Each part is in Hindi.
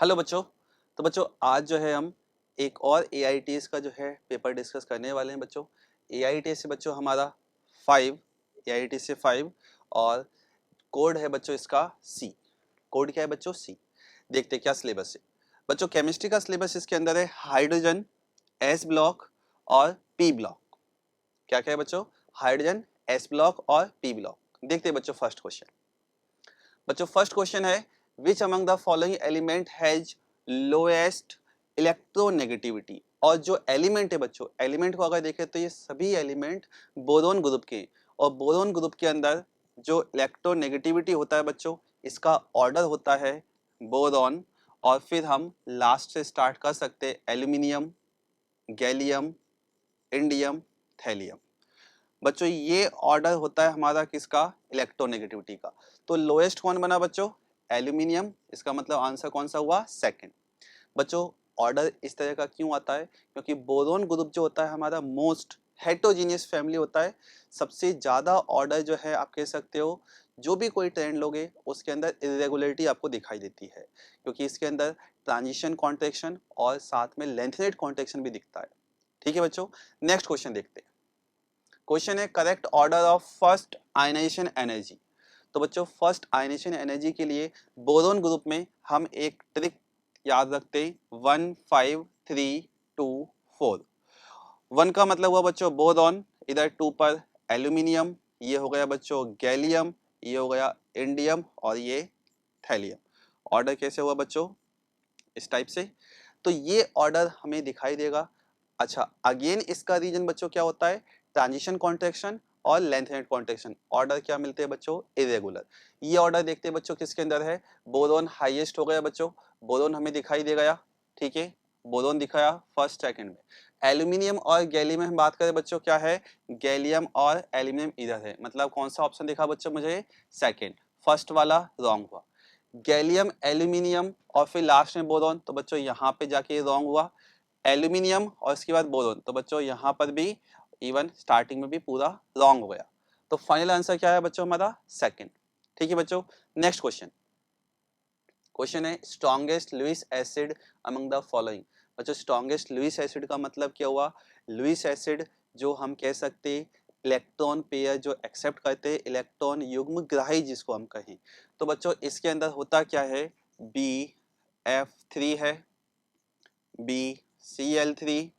हेलो बच्चों। तो बच्चों आज जो है हम एक और AITS का जो है पेपर डिस्कस करने वाले हैं बच्चों। AITS से बच्चों हमारा 5 AITS से 5 और कोड है बच्चों इसका C। कोड क्या है बच्चों? C। देखते हैं क्या सिलेबस है बच्चों। केमिस्ट्री का सिलेबस इसके अंदर है हाइड्रोजन, S ब्लॉक और P ब्लॉक। क्या क्या है बच्चों? हाइड्रोजन, S ब्लॉक और P ब्लॉक। देखते हैं बच्चों फर्स्ट क्वेश्चन। बच्चों फर्स्ट क्वेश्चन है which among the following element has lowest electronegativity. और जो एलिमेंट है बच्चों, एलिमेंट को अगर देखें तो ये सभी एलिमेंट बोरोन ग्रुप के हैं। और बोरोन ग्रुप के अंदर जो इलेक्ट्रोनेगेटिविटी होता है बच्चों, इसका ऑर्डर होता है बोरोन। और फिर हम लास्ट से स्टार्ट कर सकते हैं एल्यूमिनियम, गैलियम, इंडियम, थैलियम। बच्चों ये ऑर्डर होता है हमारा किसका? इलेक्ट्रोनेगेटिविटी का। तो लोएस्ट कौन बना बच्चों? एल्यूमिनियम। इसका मतलब आंसर कौन सा हुआ? सेकंड। बच्चों ऑर्डर इस तरह का क्यों आता है? क्योंकि बोरोन ग्रुप जो होता है हमारा मोस्ट हेटेरोजेनियस फैमिली होता है। सबसे ज़्यादा ऑर्डर जो है आप कह सकते हो, जो भी कोई ट्रेंड लोगे उसके अंदर इरेगुलरिटी आपको दिखाई देती है, क्योंकि इसके अंदर ट्रांजिशन कॉन्ट्रैक्शन और साथ में लेंथनेट कॉन्ट्रैक्शन भी दिखता है। ठीक है बच्चों, नेक्स्ट क्वेश्चन देखते हैं। क्वेश्चन है correct order of first ionization energy. तो बच्चों फर्स्ट आयनाइजेशन एनर्जी के लिए बोरोन ग्रुप में हम एक ट्रिक याद रखते हैं, 1 5 3 2 4। 1 का मतलब हुआ बच्चों बोरोन, इधर 2 पर एल्यूमिनियम, ये हो गया बच्चों गैलियम, ये हो गया इंडियम और ये थैलियम। ऑर्डर कैसे हुआ बच्चों? इस टाइप से। तो ये ऑर्डर हमें दिखाई देगा। अच्छा, अगेन इसका रीजन बच्चों क्या होता है? ट्रांजिशन कॉन्ट्रैक्शन और लेंथनेट कॉन्ट्रैक्शन। ऑर्डर क्या मिलते हैं बच्चों? इरेगुलर। ये ऑर्डर देखते हैं बच्चों किसके अंदर है? बोरोन हाईएस्ट हो गया बच्चों, बोरोन हमें दिखाई दे गया। ठीक है, बोरोन दिखाया फर्स्ट सेकंड में। एल्यूमिनियम और गैलियम में हम बात करें बच्चों, क्या है? गैलियम और एल्यूमिनियम इधर है, मतलब कौन सा ऑप्शन दिखा बच्चों मुझे? सेकंड। फर्स्ट वाला रॉन्ग हुआ। गैलियम, एल्यूमिनियम और फिर लास्ट में बोरोन, तो बच्चों यहाँ पे जाके रॉन्ग हुआ। एल्यूमिनियम और इसके बाद बोरोन, तो बच्चों यहाँ पर भी इवन स्टार्टिंग में भी पूरा रॉन्ग हो गया। तो फाइनल आंसर क्या है बच्चों? हमारा सेकंड। ठीक है बच्चों, नेक्स्ट क्वेश्चन। क्वेश्चन है strongest Lewis acid among the following. बच्चों स्ट्रॉन्गेस्ट लुइस एसिड का मतलब क्या हुआ? लुइस एसिड जो हम कह सकते इलेक्ट्रॉन पेयर जो एक्सेप्ट करते, इलेक्ट्रॉन युग्म ग्राही जिसको हम कहें। तो बच्चों इसके अंदर होता क्या है? BF3 है, BCl3,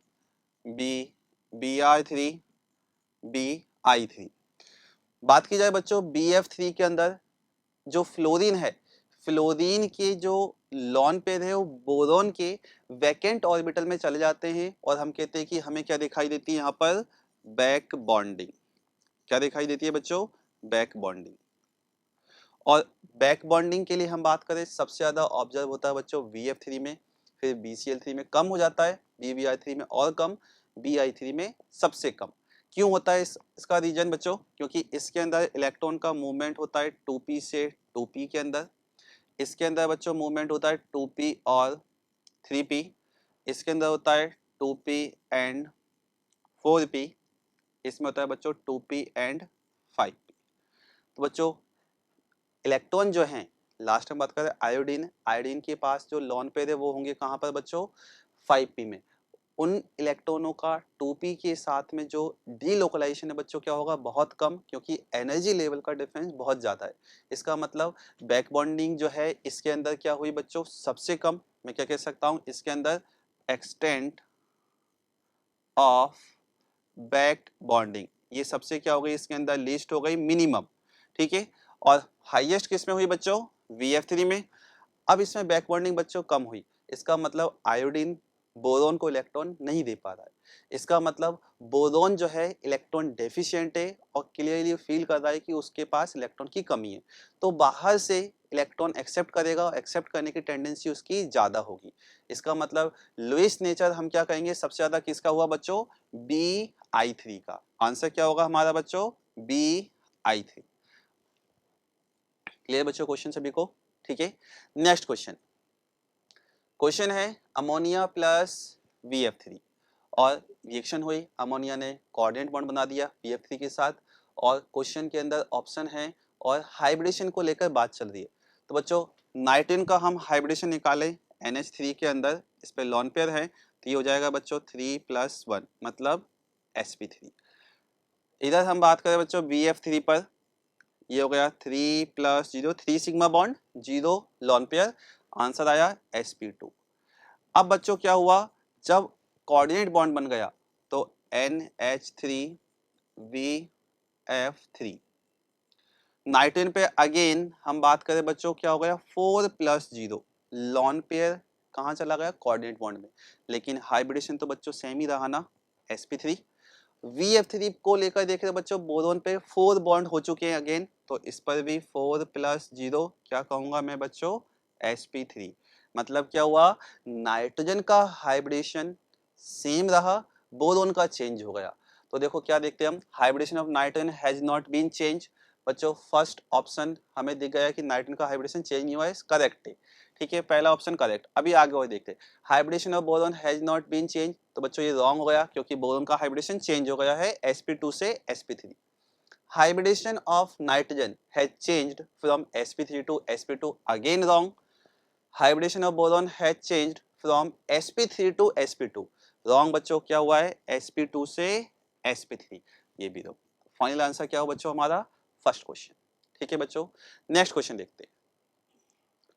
BR3, BI3। बात की जाए बच्चों BF3 के अंदर जो फ्लोरीन है, फ्लोरीन के जो लॉन पेयर है वो बोरोन के वैकेंट ऑर्बिटल में चले जाते हैं और हम कहते हैं कि हमें क्या दिखाई देती है यहाँ पर? Back bonding. क्या दिखाई देती है बच्चों? Back bonding. और बैक बॉन्डिंग के लिए हम बात करें सबसे ज्यादा ऑब्जर्व होता है बच्चों VF3 में, फिर BCl3 में कम हो जाता है, BBr3 में और कम, BI3 में सबसे कम। क्यों होता है इसका रीजन बच्चों? क्योंकि इसके अंदर इलेक्ट्रॉन का मूवमेंट होता है 2p से 2p के अंदर। इसके अंदर बच्चों मूवमेंट होता है 2p और 3p। इसके अंदर होता है 2p एंड 4p। इसमें होता है बच्चों 2p एंड 5p। तो बच्चों इलेक्ट्रॉन जो हैं, लास्ट में बात करें आयोडीन, आयोडीन के पास जो लॉन पेयर है वो होंगे कहाँ पर बच्चों? 5p में। उन इलेक्ट्रॉनों का 2p के साथ में जो डीलोकलाइजेशन है बच्चों क्या होगा? बहुत कम, क्योंकि एनर्जी लेवल का डिफरेंस बहुत ज़्यादा है। इसका मतलब बैक बॉन्डिंग जो है इसके अंदर क्या हुई बच्चों? सबसे कम। मैं क्या कह सकता हूँ इसके अंदर? एक्सटेंट ऑफ बैक बॉन्डिंग, ये सबसे क्या हो गई इसके अंदर? लीस्ट हो गई, मिनिमम। ठीक है, और हाईएस्ट किस में हुई बच्चों? VF3 में। अब इसमें बैक बॉन्डिंग बच्चों कम हुई, इसका मतलब आयोडीन बोरोन को इलेक्ट्रॉन नहीं दे पा रहा है। इसका मतलब बोरोन जो है इलेक्ट्रॉन डेफिशिएंट है और क्लियरली फील कर रहा है कि उसके पास इलेक्ट्रॉन की कमी है। तो बाहर से इलेक्ट्रॉन एक्सेप्ट करेगा और एक्सेप्ट करने की टेंडेंसी उसकी ज़्यादा होगी। इसका मतलब लुईस नेचर हम क्या कहेंगे सबसे ज़्यादा किसका हुआ बच्चों? BI3 का। आंसर क्या होगा हमारा बच्चों? BI3। क्लियर बच्चों क्वेश्चन सभी को? ठीक है, नेक्स्ट क्वेश्चन। क्वेश्चन है अमोनिया प्लस VF3 और रिएक्शन हुई, अमोनिया ने कोऑर्डिनेट बॉन्ड बना दिया VF3 के साथ और क्वेश्चन के अंदर ऑप्शन है और हाइब्रिडेशन को लेकर बात चल रही है। तो बच्चों नाइट्रोजन का हम हाइब्रिडेशन निकालें NH3 के अंदर इस पे लॉन पेयर है तो ये हो जाएगा बच्चों 3+1 मतलब sp3। इधर हम बात करें बच्चों BF3 पर, ये हो गया 3+0, 3 sigma bond 0 lone pair, answer आया sp2। अब बच्चों क्या हुआ, जब कोऑर्डिनेट बॉन्ड बन गया तो NH3VF3। नाइट्रोजन पे अगेन हम बात करें बच्चों क्या हो गया 4+0 लॉन पेयर कहाँ चला गया कोऑर्डिनेट बॉन्ड में, लेकिन हाइब्रिडेशन तो बच्चों सेम ही रहा ना sp3। VF3 को लेकर देख रहे बच्चों बोरोन पे 4 बॉन्ड हो चुके हैं अगेन, तो इस पर भी 4+0 क्या कहूंगा मैं बच्चों sp3। मतलब क्या हुआ, नाइट्रोजन का हाइब्रिडेशन सेम रहा, बोरोन का चेंज हो गया। तो देखो क्या देखते हैं हम, hybridization of nitrogen has not been change. बच्चों फर्स्ट ऑप्शन हमें दिख गया कि नाइट्रोजन का हाइब्रिडेशन चेंज नहीं हुआ है, करेक्ट है, ठीक है, पहला ऑप्शन करेक्ट। अभी आगे और देखते हैं, hybridization of boron has not been change, तो बच्चों ये रॉन्ग हो गया क्योंकि बोरोन का हाइब्रिडेशन चेंज हो गया है sp2 से sp3। Hybridization of nitrogen has changed from sp3 to sp2, again wrong. Hybridization of boron has changed from sp3 to sp2, wrong बच्चों, क्या हुआ है sp2 से sp3, ये भी रॉन्ग। फाइनल आंसर क्या हो बच्चों हमारा फर्स्ट क्वेश्चन, ठीक है बच्चों। नेक्स्ट क्वेश्चन देखते हैं।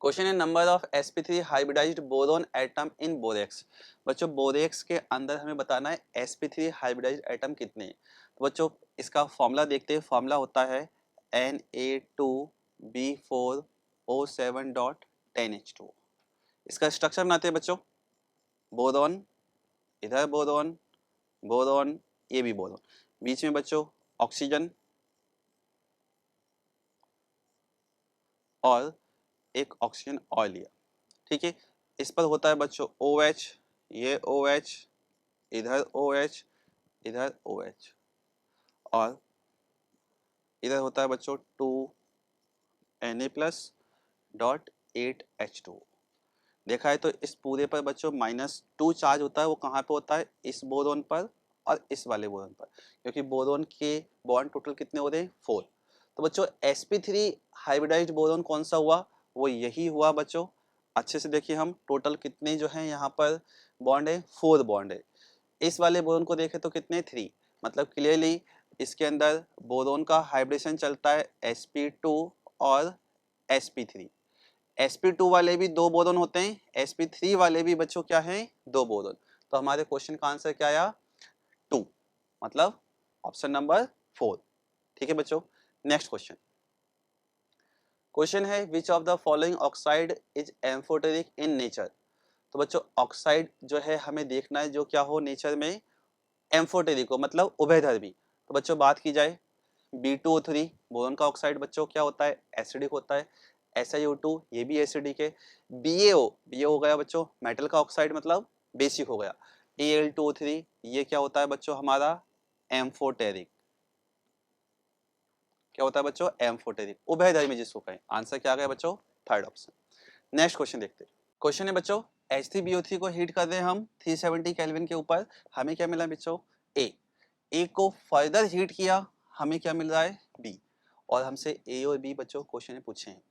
क्वेश्चन है number of sp3 hybridized boron atom in borax. बच्चों बोरेक्स के अंदर हमें बताना है sp3 हाइब्रिडाइज्ड एटम कितने हैं। तो बच्चों इसका फॉर्मूला देखते हैं, फॉर्मूला होता है Na2B4O7.10H2। इसका स्ट्रक्चर बनाते हैं बच्चों, बोरोन, इधर बोरोन, बोरोन, ये भी बोरोन, बीच में बच्चों ऑक्सीजन और एक ऑक्सीजन और लिया, ठीक है। इस पर होता है बच्चों OH, ये OH, इधर OH, इधर OH, और इधर होता है बच्चों 2Na+.8H2। देखा है तो इस पूरे पर बच्चों -2 चार्ज होता है, वो कहाँ पे होता है, इस बोरोन पर और इस वाले बोरोन पर, क्योंकि बोरोन के बॉन्ड टोटल कितने हो रहे हैं 4। तो बच्चों sp3 हाइब्रिडाइज्ड बोरोन कौन सा हुआ, वो यही हुआ बच्चों। अच्छे से देखिए हम टोटल कितने जो हैं यहाँ पर बॉन्ड है, 4 बॉन्ड है। इस वाले बोरोन को देखें तो कितने 3, मतलब क्लियरली इसके अंदर बोरोन का हाइब्रिडेशन चलता है sp2 और sp3। sp2 वाले भी 2 बोरोन होते हैं, sp3 वाले भी बच्चों क्या हैं 2 बोरोन। तो हमारे क्वेश्चन का आंसर क्या आया 2, मतलब ऑप्शन नंबर 4, ठीक है बच्चों। नेक्स्ट क्वेश्चन, क्वेश्चन है विच of the following oxide is amphoteric in nature. तो बच्चों ऑक्साइड जो है हमें देखना है जो क्या हो नेचर में एम्फोटेरिक हो, मतलब उभयधर्मी। तो बच्चों बात की जाए B2O3 बोरोन का ऑक्साइड बच्चों क्या होता है एसिडिक होता है, SiO2 ये भी एसिडिक है। BaO हो गया बच्चों मेटल का ऑक्साइड, मतलब बेसिक हो गया। Al2O3 ये क्या होता है बच्चों हमारा एम्फोटेरिक, क्या होता है बच्चों एम्फोटेरिक, उभयधर्मी जिसको कहें। आंसर क्या आ गया बच्चों थर्ड ऑप्शन। नेक्स्ट क्वेश्चन देखते हैं। क्वेश्चन है बच्चों H3BO3 को हीट कर रहे हैं हम 370 केल्विन के ऊपर, हमें क्या मिला बच्चों ए को फर्दर हीट किया, हमें क्या मिल रहा है बी, और हमसे ए और बी बच्चों क्वेश्चन में पूछे हैं।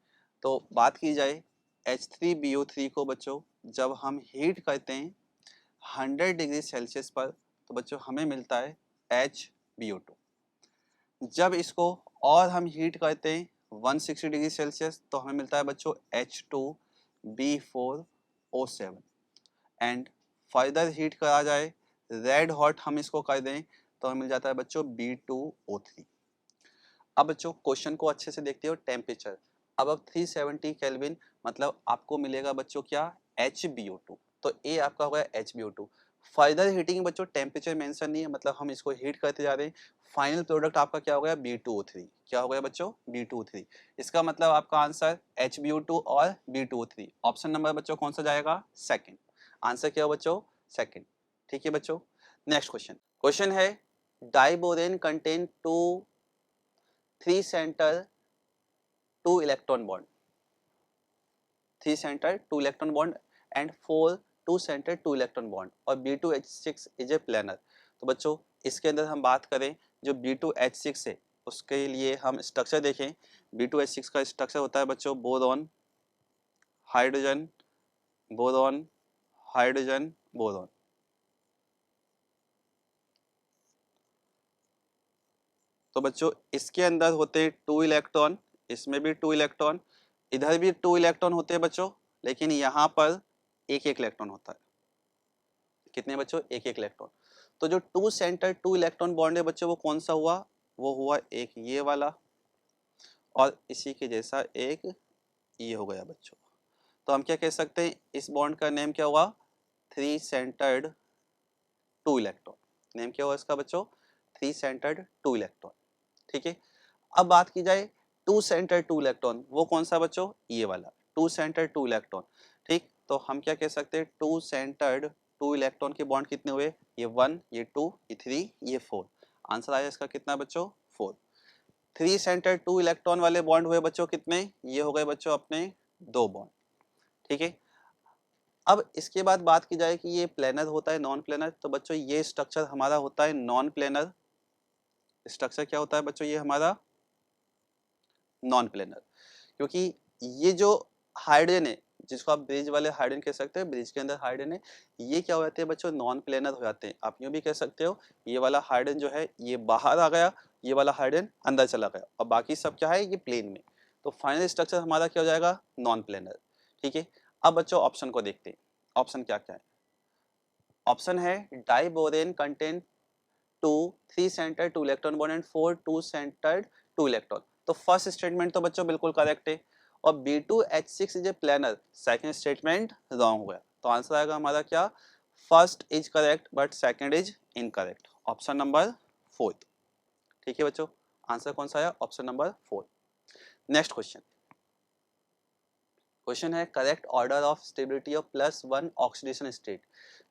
तो बात की जाए H3BO3 को बच्चों जब हम हीट करते हैं 100 डिग्री सेल्सियस पर तो बच्चों हमें मिलता है HBO2। जब इसको और हम हीट करते हैं 160 डिग्री सेल्सियस तो हमें मिलता है बच्चों H2B4O7। एंड फर्दर हीट करा जाए रेड हॉट हम इसको कर दें तो हमें मिल जाता है बच्चों B2O3। अब बच्चों क्वेश्चन को अच्छे से देखते हो, टेम्परेचर अब 370 केल्विन, मतलब आपको मिलेगा बच्चों क्या HBO2, तो ए आपका होगा HBO2। फर्दर हीटिंग बच्चों टेम्परेचर मेंशन नहीं है, मतलब हम इसको हीट करते जा रहे हैं, फाइनल प्रोडक्ट आपका क्या हो गया B2O3, क्या हो गया बच्चों B2O3। इसका मतलब आपका आंसर HBO2 और B2O3, ऑप्शन नंबर बच्चों कौन सा जाएगा सेकंड। आंसर क्या हो बच्चों सेकंड, ठीक है बच्चों। नेक्स्ट क्वेश्चन, क्वेश्चन है diborane contain 3 centre 2 electron bond, 3 centre 2 electron bond and 4 2 centre 2 electron bond, और B2H6 इज ए प्लेनर। तो बच्चों इसके अंदर हम बात करें जो B2H6 है उसके लिए हम स्ट्रक्चर देखें। B2H6 का स्ट्रक्चर होता है बच्चों boron, hydrogen, boron, hydrogen, boron. तो बच्चों इसके अंदर होते हैं 2 इलेक्ट्रॉन, इसमें भी 2 इलेक्ट्रॉन, इधर भी 2 इलेक्ट्रॉन होते हैं बच्चों, लेकिन यहाँ पर एक एक इलेक्ट्रॉन होता है। कितने बच्चों? एक एक इलेक्ट्रॉन। तो जो 2 सेंटर 2 इलेक्ट्रॉन बॉन्ड है बच्चों, वो कौन सा हुआ? वो हुआ एक ये वाला, और इसी के जैसा एक ये हो गया बच्चों। तो हम क्या कह सकते हैं, इस बॉन्ड का नेम क्या हुआ? 3 सेंटर्ड 2 इलेक्ट्रॉन। नेम क्या हुआ इसका बच्चों? 3 सेंटर्ड 2 इलेक्ट्रॉन। ठीक है। अब बात की जाए 2 सेंटर्ड 2 इलेक्ट्रॉन, वो कौन सा बच्चों? ये वाला 2 सेंटर्ड 2 इलेक्ट्रॉन। ठीक, तो हम क्या कह सकते हैं, 2 सेंटर्ड 2 इलेक्ट्रॉन के बॉन्ड कितने हुए? ये 1, ये 2, ये 3, ये 4। आंसर आया इसका कितना बच्चों? 4। 3 सेंटर्ड 2 इलेक्ट्रॉन वाले बॉन्ड हुए बच्चों कितने? ये हो गए बच्चों अपने 2 बॉन्ड। ठीक है। अब इसके बाद बात की जाए कि ये प्लेनर होता है नॉन प्लेनर, तो बच्चों ये स्ट्रक्चर हमारा होता है नॉन प्लेनर। स्ट्रक्चर क्या होता है बच्चों? ये हमारा नॉन प्लेनर, क्योंकि ये जो हाइड्रोजन है, जिसको आप ब्रिज वाले हाइड्रोजन कह सकते हैं, ब्रिज के अंदर हाइड्रोजन है, ये क्या हो जाते हैं बच्चों? नॉन प्लेनर हो जाते हैं। आप यूं भी कह सकते हो, ये वाला हाइड्रोजन जो है ये बाहर आ गया, ये वाला हाइड्रोजन अंदर चला गया, और बाकी सब क्या है? ये प्लेन में। तो फाइनल स्ट्रक्चर हमारा क्या हो जाएगा? Non planar. ठीक है। अब बच्चों ऑप्शन को देखते हैं, ऑप्शन क्या क्या है। ऑप्शन है diborane contain 2 3 centred 2 electron bond and 4 2 centred 2 electron. तो फर्स्ट स्टेटमेंट तो बच्चों बिल्कुल करेक्ट है, और B2H6 is a planar, second statement wrong हो गया। तो आंसर आएगा हमारा क्या? First is correct but second is incorrect, option number 4। ठीक है बच्चों, आंसर कौन सा आया? Option number 4। Next question. Question है correct order of stability of +1 oxidation state.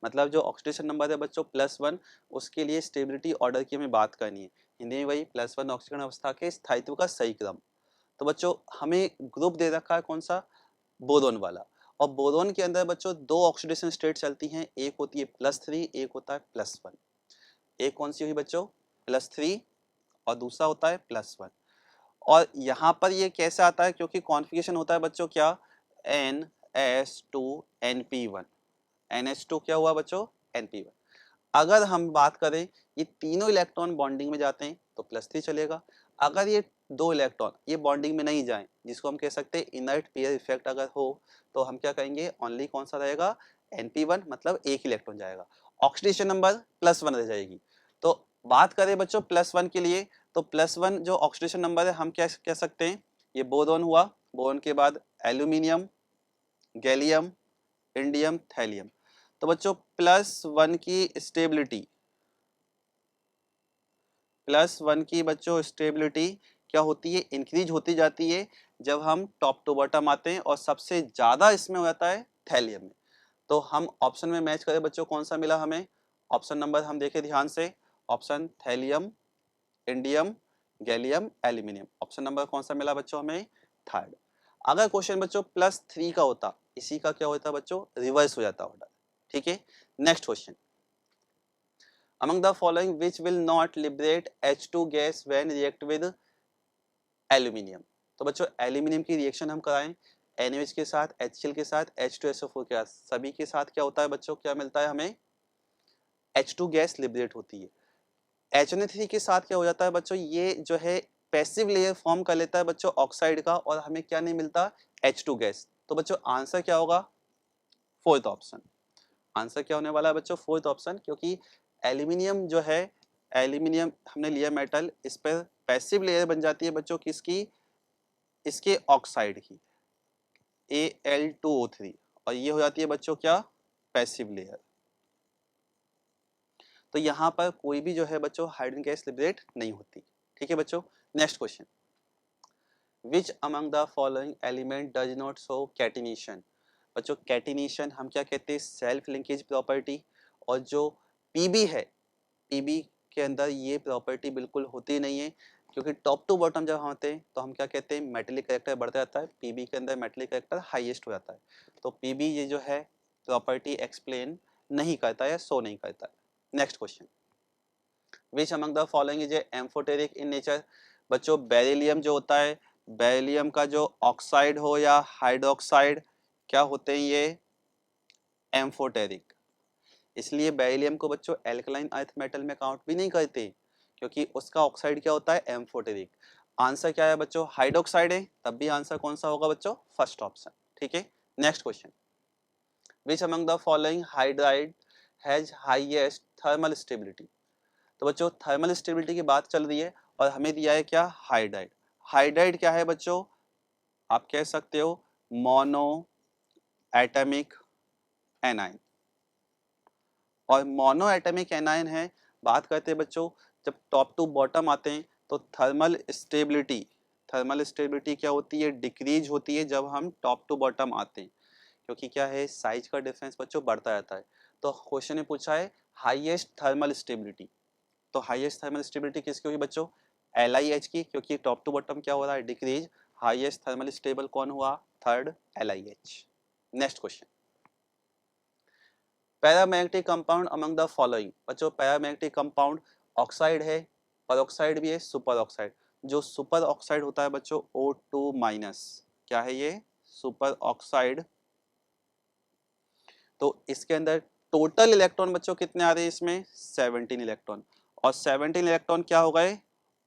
मतलब जो ऑक्सीडेशन नंबर है बच्चों +1, उसके लिए स्टेबिलिटी ऑर्डर की हमें बात करनी है। हिंदी में वही +1 ऑक्सीकरण अवस्था के स्थायित्व का सही क्रम। तो बच्चों हमें ग्रुप दे रखा है कौन सा? बोरोन वाला। और बोरोन के अंदर बच्चों 2 ऑक्सीडेशन स्टेट चलती हैं, एक होती है +3, एक होता है +1। एक कौन सी हुई बच्चों? +3, और दूसरा होता है +1। और यहाँ पर ये कैसे आता है? क्योंकि कॉन्फ़िगरेशन होता है बच्चों क्या? NH2NP1। NH2 क्या हुआ बच्चों? NP1। अगर हम बात करें ये तीनों इलेक्ट्रॉन बॉन्डिंग में जाते हैं तो +3 चलेगा। अगर ये 2 इलेक्ट्रॉन ये बॉन्डिंग में नहीं जाएं, जिसको हम कह सकते हैं इनर्ट पेयर इफेक्ट अगर हो, तो हम क्या कहेंगे? ओनली कौन सा रहेगा? NP1, मतलब एक इलेक्ट्रॉन जाएगा, ऑक्सीडेशन नंबर +1 रह जाएगी। तो बात करें बच्चों +1 के लिए, तो +1 जो ऑक्सीडेशन नंबर है हम क्या कह सकते हैं? ये बोरोन हुआ, बोरोन के बाद एल्यूमिनियम, गैलियम, इंडियम, थैलियम। तो बच्चों +1 की स्टेबिलिटी, +1 की बच्चों स्टेबिलिटी क्या होती है? इंक्रीज होती जाती है जब हम टॉप टू बॉटम आते हैं, और सबसे ज्यादा इसमें हो जाता है थैलियम में। तो हम ऑप्शन में मैच करें बच्चों, कौन सा मिला हमें? ऑप्शन नंबर हम देखें ध्यान से, option thallium, indium, gallium, aluminium. Option number कौन सा मिला बच्चों हमें? थर्ड। अगर क्वेश्चन बच्चों +3 का होता, इसी का क्या होता बच्चों? रिवर्स हो जाता ऑर्डर। ठीक है। Next question. Among the following which will not liberate H2 gas when react with aluminium? तो बच्चों एल्यूमिनियम की रिएक्शन हम कराएं NaOH के साथ, HCl के साथ, H2SO4 के साथ, सभी के साथ क्या होता है बच्चों? क्या मिलता है हमें? H2 गैस लिबरेट होती है। HNO3 के साथ क्या हो जाता है बच्चों? ये जो है पैसिव लेयर फॉर्म कर लेता है बच्चों ऑक्साइड का, और हमें क्या नहीं मिलता? H2 gas. तो बच्चों आंसर क्या होगा? Fourth option. आंसर क्या होने वाला है बच्चों? फोर्थ ऑप्शन, क्योंकि एल्यूमिनियम जो है, एल्यूमिनियम हमने लिया मेटल, इस पर पैसिव लेयर बन जाती है बच्चों किसकी? इसके ऑक्साइड की, Al2O3, और ये हो जाती है बच्चों क्या? Passive layer. तो यहाँ पर कोई भी जो है बच्चों हाइड्रोजन गैस लिबरेट नहीं होती। ठीक है बच्चों। Next question. Which among the following element does not show catenation? बच्चों कैटिनेशन हम क्या कहते हैं? Self linkage property. और जो पीबी है, पीबी के अंदर ये प्रॉपर्टी बिल्कुल होती नहीं है, क्योंकि टॉप टू बॉटम जब हम आते हैं तो हम क्या कहते हैं? मेटेलिक कैरेक्टर बढ़ता जाता है, पीबी के अंदर मेटेलिक कैरेक्टर हाईएस्ट हो जाता है। तो पीबी ये जो है प्रॉपर्टी एक्सप्लेन नहीं करता है, शो नहीं करता है। Next question. Which among the following is a amphoteric in nature? बच्चों बेरिलियम जो होता है, बेरिलियम का जो ऑक्साइड हो या हाइड्रोक्साइड, क्या होते हैं ये? एम्फोटेरिक। इसलिए बेरिलियम को बच्चों एल्कलाइन अर्थ मेटल में काउंट भी नहीं करते, क्योंकि उसका ऑक्साइड क्या होता है, एम्फोटेरिक। आंसर क्या है बच्चों, हाइड्रोक्साइड है, तब भी आंसर कौन सा होगा बच्चों, फर्स्ट ऑप्शन। ठीक है, next question, which among the following hydride has highest thermal stability. तो बच्चों थर्मल स्टेबिलिटी की बात चल रही है और हमें दिया है क्या, हाइड्राइड। हाइड्राइड क्या है बच्चों, आप कह सकते हो मोनो एटमिक एनाइन। और मोनो एटमिक एनाइन है, बात करते हैं बच्चों जब टॉप टू बॉटम आते हैं तो थर्मल स्टेबिलिटी क्या होती है, डिक्रीज होती है जब हम टॉप टू बॉटम आते हैं, क्योंकि क्या है, साइज का डिफरेंस बच्चों बढ़ता रहता है। तो क्वेश्चन ने पूछा है हाईएस्ट थर्मल स्टेबिलिटी, तो हाईएस्ट थर्मल स्टेबिलिटी किसकी हुई बच्चों, LiH की, क्योंकि टॉप टू बॉटम क्या हो रहा है, डिक्रीज। हाईएस्ट थर्मल स्टेबल कौन हुआ, third, LiH। Next question, paramagnetic compound among the following. बच्चों पैरामैग्नेटिक कंपाउंड ऑक्साइड है, परऑक्साइड भी है, सुपर ऑक्साइड। जो सुपर ऑक्साइड होता है बच्चों O2 माइनस, क्या है ये, सुपर ऑक्साइड। तो इसके अंदर टोटल इलेक्ट्रॉन बच्चों कितने आ रहे हैं इसमें, 17 इलेक्ट्रॉन। और 17 इलेक्ट्रॉन क्या हो गए,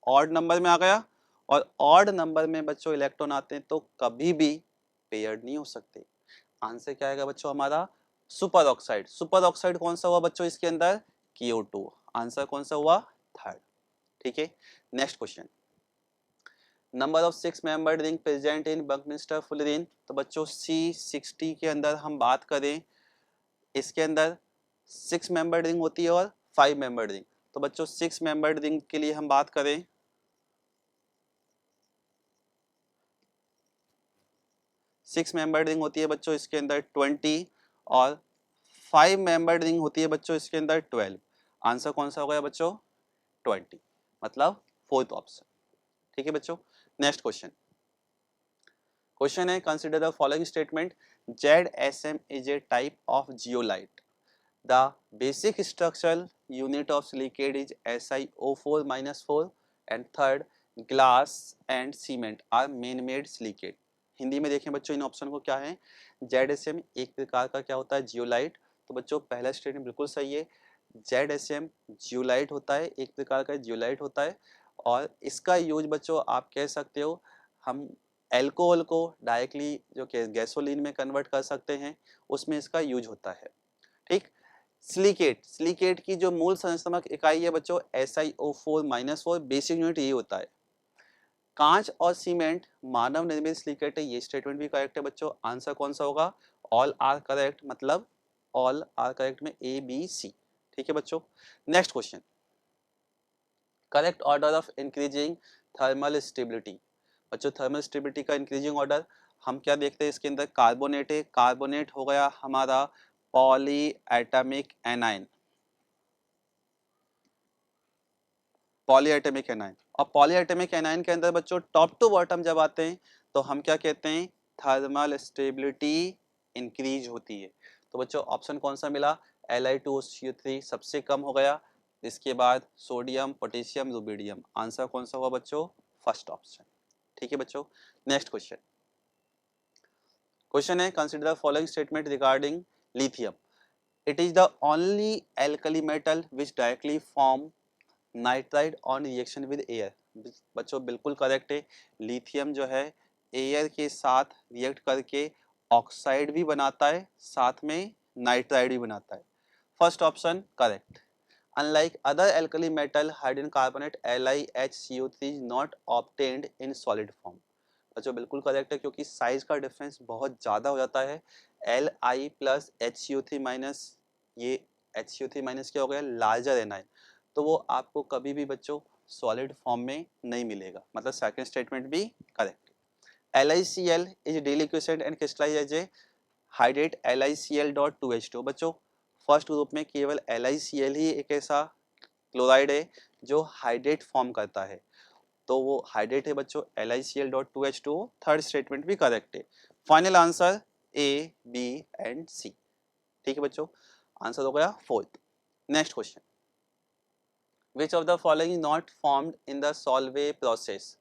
ऑड नंबर में आ गया। और ऑड नंबर में बच्चों इलेक्ट्रॉन आते हैं तो कभी भी पेयर्ड नहीं हो सकते। आंसर क्या आएगा बच्चों हमारा, सुपर ऑक्साइड। सुपर ऑक्साइड कौन सा हुआ बच्चों इसके अंदर, CO2। आंसर कौन सा हुआ, थर्ड। ठीक है, next question, number of 6 membered ring present in Buckminster fullerene. तो बच्चों C60 के अंदर हम बात करें, इसके अंदर 6 मेंबर्ड रिंग होती है और 5 मेंबर्ड रिंग। तो बच्चों 6 मेंबर्ड रिंग के लिए हम बात करें, 6 मेंबर्ड रिंग होती है बच्चों इसके अंदर 20, और 5 मेंबर्ड रिंग होती है बच्चों इसके अंदर 12। आंसर कौन सा हो गया बच्चों, 20, मतलब फोर्थ ऑप्शन। ठीक है बच्चों, नेक्स्ट क्वेश्चन, क्वेश्चन है consider the following statement, ZSM is a type of zeolite, the basic structural unit of silicate is SiO4-4, and third, glass and cement are man made silicate. Hindi में देखें बच्चों इन ऑप्शन को, क्या है, ZSM एक प्रकार का क्या होता है, जियोलाइट। तो बच्चों पहला स्टेटमेंट बिल्कुल सही है, ZSM जियोलाइट होता है, एक प्रकार का जियोलाइट होता है। और इसका यूज बच्चों आप कह सकते हो, हम एल्कोहल को डायरेक्टली जो कि गैसोलीन में कन्वर्ट कर सकते हैं, उसमें इसका यूज होता है। ठीक, सिलिकेट की जो मूल संरचनात्मक इकाई है बच्चों SiO4-4, बेसिक यूनिट यही होता है। कांच और सीमेंट मानव निर्मित सिलिकेट है, ये स्टेटमेंट भी करेक्ट है बच्चों। आंसर कौन सा होगा, ऑल आर करेक्ट, मतलब ऑल आर करेक्ट में A B C। ठीक है बच्चों, next question, correct order of increasing thermal stability. बच्चों थर्मल स्टेबिलिटी का इंक्रीजिंग ऑर्डर हम क्या देखते हैं, इसके अंदर कार्बोनेट है, कार्बोनेट हो गया हमारा पॉली एटमिक एनाइन, पॉलीएटमिक एनाइन। और पॉलीएटमिक एनाइन के अंदर बच्चों टॉप टू बॉटम जब आते हैं तो हम क्या कहते हैं, थर्मल स्टेबिलिटी इंक्रीज होती है। तो बच्चों ऑप्शन कौन सा मिला, Li2CO3 सबसे कम हो गया, इसके बाद सोडियम, पोटेशियम, रुबिडियम। आंसर कौन सा हुआ बच्चों, फर्स्ट ऑप्शन। ठीक है बच्चों, नेक्स्ट क्वेश्चन, क्वेश्चन है consider the following statement regarding lithium, it is the only alkali metal which directly form nitride on reaction with air. बच्चों बिल्कुल करेक्ट है, लिथियम जो है एयर के साथ रिएक्ट करके ऑक्साइड भी बनाता है, साथ में नाइट्राइड भी बनाता है। First option correct. Unlike other alkali metal hydrogen carbonate LiHCO3 is not obtained in solid form. बच्चों बिल्कुल करेक्ट है, क्योंकि साइज का डिफरेंस बहुत ज़्यादा हो जाता है। Li प्लस HCO3 माइनस, ये HCO3 माइनस क्या हो गया, लार्जर एनाइन, तो वो आपको कभी भी बच्चों सॉलिड फॉर्म में नहीं मिलेगा, मतलब सेकंड स्टेटमेंट भी correct. LiCl is deliquescent and crystallise as a hydrate LiCl.2H2। बच्चों फर्स्ट ग्रुप में केवल LiCl ही एक ऐसा क्लोराइड है जो हाइड्रेट फॉर्म करता है, तो वो हाइड्रेट है बच्चों LiCl.2H2। थर्ड स्टेटमेंट भी करेक्ट है। Final answer A B and C। ठीक है बच्चों, आंसर हो गया fourth. Next question, which of the following is not formed in the Solvay process.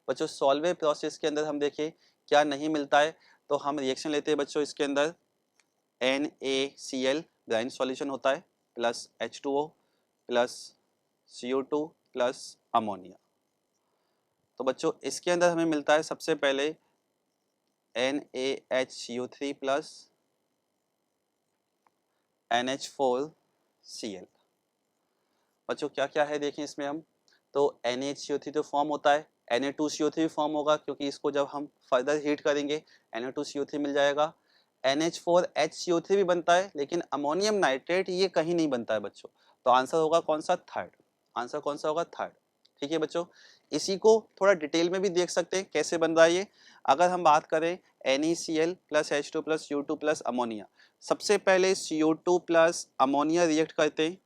बच्चों सॉल्वे प्रोसेस के अंदर हम देखें क्या नहीं मिलता है, तो हम रिएक्शन लेते हैं बच्चों इसके अंदर NaCl ब्राइन सॉल्यूशन होता है plus H2O plus CO2 plus ammonia. तो बच्चों इसके अंदर हमें मिलता है सबसे पहले NaHCO3 प्लस NH4Cl। बच्चों क्या क्या है देखें इसमें हम, तो NaHCO3 तो फॉर्म होता है, Na2CO3 भी फॉर्म होगा क्योंकि इसको जब हम फर्दर हीट करेंगे Na2CO3 मिल जाएगा। NH4HCO3 भी बनता है लेकिन अमोनियम नाइट्रेट ये कहीं नहीं बनता है बच्चों, तो आंसर होगा कौन सा, थर्ड। आंसर कौन सा होगा, थर्ड। ठीक है बच्चों, इसी को थोड़ा डिटेल में भी देख सकते हैं कैसे बन रहा है ये। अगर हम बात करें NeCl plus H2 plus CO2 plus ammonia, सबसे पहले CO2 प्लस अमोनिया रिएक्ट करते हैं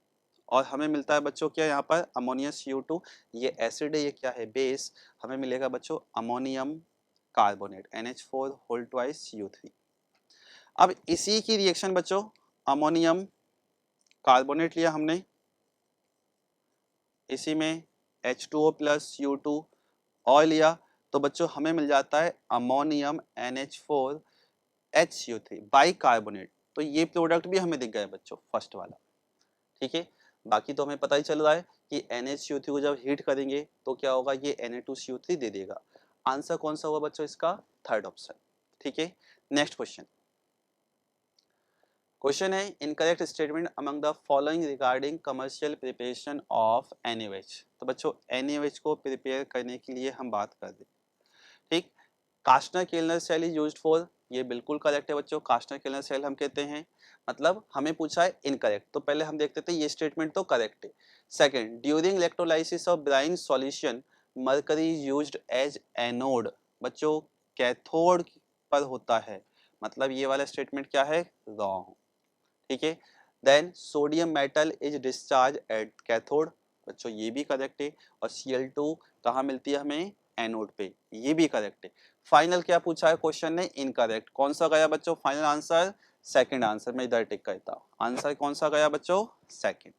और हमें मिलता है बच्चों क्या यहाँ पर, अमोनिया CO2, ये एसिड है, ये क्या है, बेस, हमें मिलेगा बच्चों ammonium carbonate NH4 whole twice CO3। अब इसी की रिएक्शन बच्चों, अमोनियम कार्बोनेट लिया हमने, इसी में H2O प्लस CO2 और लिया, तो बच्चों हमें मिल जाता है अमोनियम NH4HCO3 बाई कार्बोनेट। तो ये प्रोडक्ट भी हमें दिख गया है बच्चों फर्स्ट वाला। ठीक है, बाकी तो हमें पता ही चल रहा है कि NaCO3 को जब हीट करेंगे तो क्या होगा, ये Na2CO3 दे देगा। आंसर कौन सा होगा बच्चों इसका, थर्ड ऑप्शन। ठीक है, नेक्स्ट क्वेश्चन। क्वेश्चन है incorrect statement among the following regarding commercial preparation of NaOH। तो बच्चों NaOH को प्रिपेयर करने के लिए हम बात कर रहे हैं। ठीक, कास्टनर केल्नर सेल इज यूज्ड फॉर, ये बिल्कुल करेक्ट है बच्चों, कास्टनर केल्नर सेल हम कहते हैं। मतलब हमें पूछा है इनकरेक्ट, तो पहले हम देखते थे ये स्टेटमेंट तो करेक्ट है। Second, during electrolysis of brine solution mercury is used as anode, बच्चों कैथोड पर होता है, मतलब ये वाला स्टेटमेंट क्या है, रॉन्ग। ठीक है, then sodium metal is discharge at cathode, बच्चों ये भी करेक्ट है। और Cl2 कहाँ मिलती है हमें, एनोड पे, ये भी करेक्ट है। फाइनल क्या पूछा है क्वेश्चन ने, इनकरेक्ट, कौन सा गया बच्चों फाइनल आंसर, सेकंड आंसर, मैं इधर टिक करता हूँ, आंसर कौन सा गया बच्चों, सेकंड।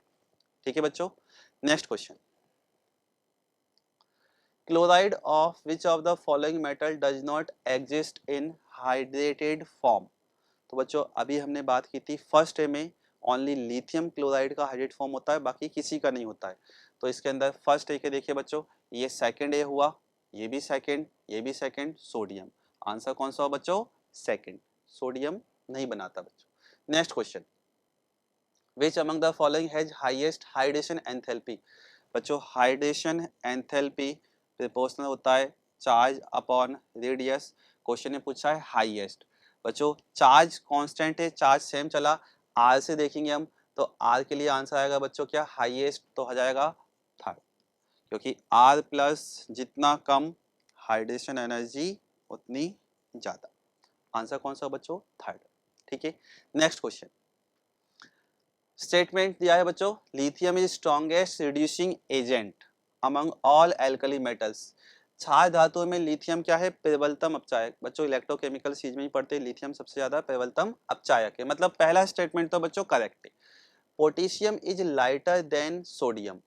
ठीक है बच्चों, next question. Chloride of which of the following metal does not exist in hydrated form. तो बच्चों अभी हमने बात की थी फर्स्ट ए में, ओनली लिथियम क्लोराइड का हाइड्रेट फॉर्म होता है, बाकी किसी का नहीं होता है। तो इसके अंदर फर्स्ट ए के देखिए बच्चों, ये सेकंड ए हुआ, ये भी सेकंड, ये भी सेकंड, सोडियम। आंसर कौन सा हो बच्चों, सेकंड, सोडियम नहीं बनाता बच्चों। Next question, which among the following has highest hydration enthalpy. बच्चों हाइड्रेशन एंथैल्पी प्रोपोर्शनल होता है चार्ज अपॉन रेडियस, क्वेश्चन ने पूछा है हाईएस्ट। बच्चों चार्ज कांस्टेंट है, चार्ज सेम चला, आर से देखेंगे हम, तो आर के लिए आंसर आएगा बच्चों क्या, हाईएस्ट, तो हो जाएगा थर्ड, क्योंकि आर प्लस जितना कम हाइड्रेशन एनर्जी उतनी ज्यादा। आंसर कौन सा बच्चों, थर्ड। ठीक है, नेक्स्ट क्वेश्चन। स्टेटमेंट दिया है बच्चों, lithium is strongest reducing agent among all alkali metals. क्षार धातुओं में लिथियम क्या है, प्रबलतम अपचायक। बच्चों इलेक्ट्रोकेमिकल चीज में ही पढ़ते हैं, लिथियम सबसे ज्यादा प्रबलतम अपचायक है, मतलब पहला स्टेटमेंट तो बच्चों करेक्ट है। Potassium is lighter than sodium,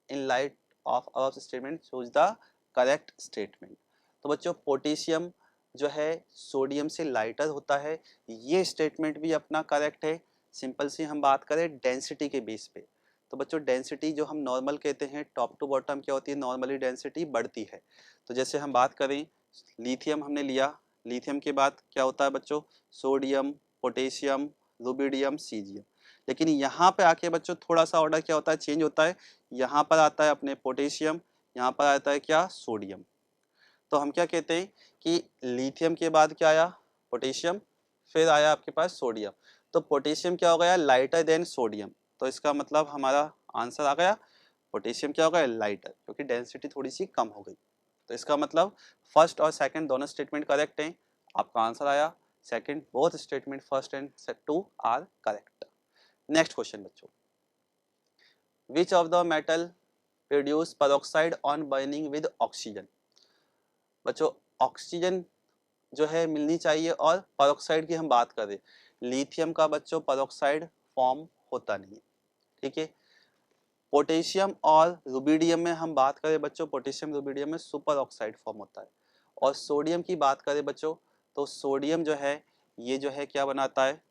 in light of above statement choose the correct statement. तो बच्चों पोटेशियम जो है सोडियम से लाइटर होता है, ये स्टेटमेंट भी अपना करेक्ट है। सिंपल सी हम बात करें डेंसिटी के बेस पे, तो बच्चों डेंसिटी जो हम नॉर्मल कहते हैं टॉप टू बॉटम क्या होती है, नॉर्मली डेंसिटी बढ़ती है। तो जैसे हम बात करें लिथियम हमने लिया, लिथियम के बाद क्या होता है बच्चों, सोडियम, पोटेशियम, रुबिडियम, सीजियम। लेकिन यहाँ पे आके बच्चों थोड़ा सा ऑर्डर क्या होता है, चेंज होता है। यहाँ पर आता है अपने पोटेशियम, यहाँ पर आता है क्या, सोडियम। तो हम क्या कहते हैं कि लिथियम के बाद क्या आया, पोटेशियम, फिर आया आपके पास सोडियम। तो पोटेशियम क्या हो गया, लाइटर देन सोडियम, तो इसका मतलब हमारा आंसर आ गया पोटेशियम क्या हो गया, लाइटर, क्योंकि डेंसिटी थोड़ी सी कम हो गई। तो इसका मतलब फर्स्ट और सेकंड दोनों स्टेटमेंट करेक्ट हैं, आपका आंसर आया second, both statement first and two are correct. Next question बच्चों, which of the metal produce peroxide on burning with oxygen. बच्चों ऑक्सीजन जो है मिलनी चाहिए, और पेरोक्साइड की हम बात करें, लिथियम का बच्चों पेरोक्साइड फॉर्म होता नहीं है। ठीक है, पोटेशियम और रुबिडियम में हम बात करें बच्चों, पोटेशियम रुबिडियम में सुपर ऑक्साइड फॉर्म होता है। और सोडियम की बात करें बच्चों, तो सोडियम जो है ये जो है क्या बनाता है,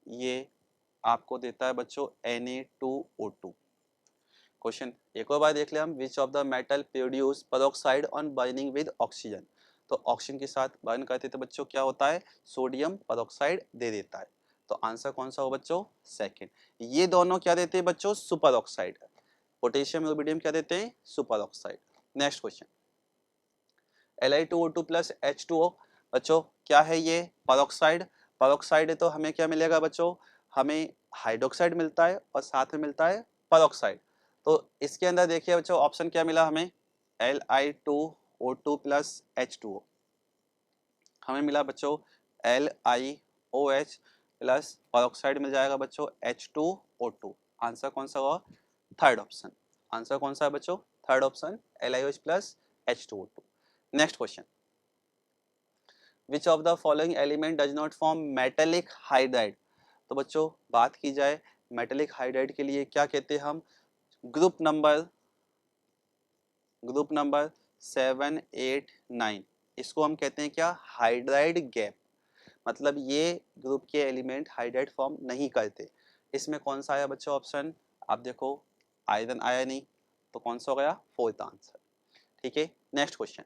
ये आपको देता है बच्चों Na2O2। क्वेश्चन एक और बार देख ले हम, विच of the metal produce peroxide on burning with oxygen. तो ऑक्सीजन के साथ बर्न करते तो बच्चों क्या होता है, सोडियम पेरोक्साइड दे देता है। तो आंसर कौन सा हो बच्चों, सेकंड। ये दोनों क्या देते हैं बच्चों, सुपर ऑक्साइड। पोटेशियम रुबिडियम क्या देते हैं, super oxide. Next question, Li2O2 plus H2O। बच्चों क्या है ये, पेरोक्साइड। पेरोक्साइड है तो हमें क्या मिलेगा बच्चों, हमें हाइड्रोक्साइड मिलता है और साथ में मिलता है पेरोक्साइड। तो इसके अंदर देखिए बच्चों ऑप्शन क्या मिला हमें, Li2O2 प्लस H2O। हमें मिला बच्चों LiOH प्लस पेरोक्साइड मिल जाएगा बच्चों H2O2। आंसर कौन सा हुआ, थर्ड ऑप्शन। आंसर कौन सा है बच्चों, third option, LiOH plus H2O2। Next question, which of the following element does not form metallic hydride. तो बच्चों बात की जाए मेटेलिक हाइड्राइड के लिए क्या कहते हैं हम, ग्रुप नंबर 7, 8, 9, इसको हम कहते हैं क्या, हाइड्राइड गैप। मतलब ये ग्रुप के एलिमेंट हाइड्राइड फॉर्म नहीं करते। इसमें कौन सा आया बच्चों ऑप्शन, आप देखो आयरन आया नहीं, तो कौन सा हो गया, फोर्थ आंसर। ठीक है, next question,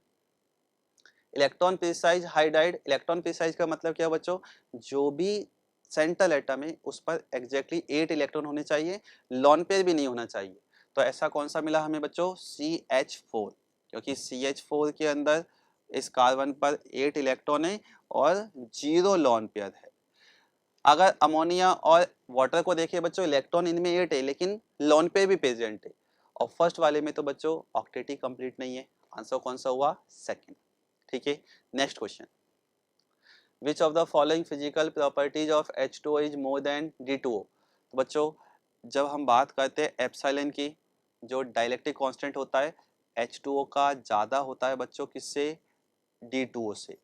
electron precise hydride. Electron precise का मतलब क्या बच्चों, जो भी सेंट्रल एटम है उस पर एग्जैक्टली 8 इलेक्ट्रॉन होने चाहिए, लॉन पेयर भी नहीं होना चाहिए। तो ऐसा कौन सा मिला हमें बच्चों, CH4। क्योंकि CH4 के अंदर इस कार्बन पर 8 इलेक्ट्रॉन है और 0 लॉन पेयर है। अगर अमोनिया और वाटर को देखिए बच्चों, इलेक्ट्रॉन इनमें 8 है लेकिन लॉन पेयर भी प्रेजेंट है। और फर्स्ट वाले में तो बच्चों ऑक्टेट ही कंप्लीट नहीं है। आंसर कौन सा हुआ, सेकंड। ठीक है, next question, which of the following physical properties of H2O is more than D2O। तो बच्चों जब हम बात करते हैं एप्सिलॉन की, जो डाइलेक्ट्रिक कांस्टेंट होता है H2O का ज़्यादा होता है बच्चों किससे, D2O से।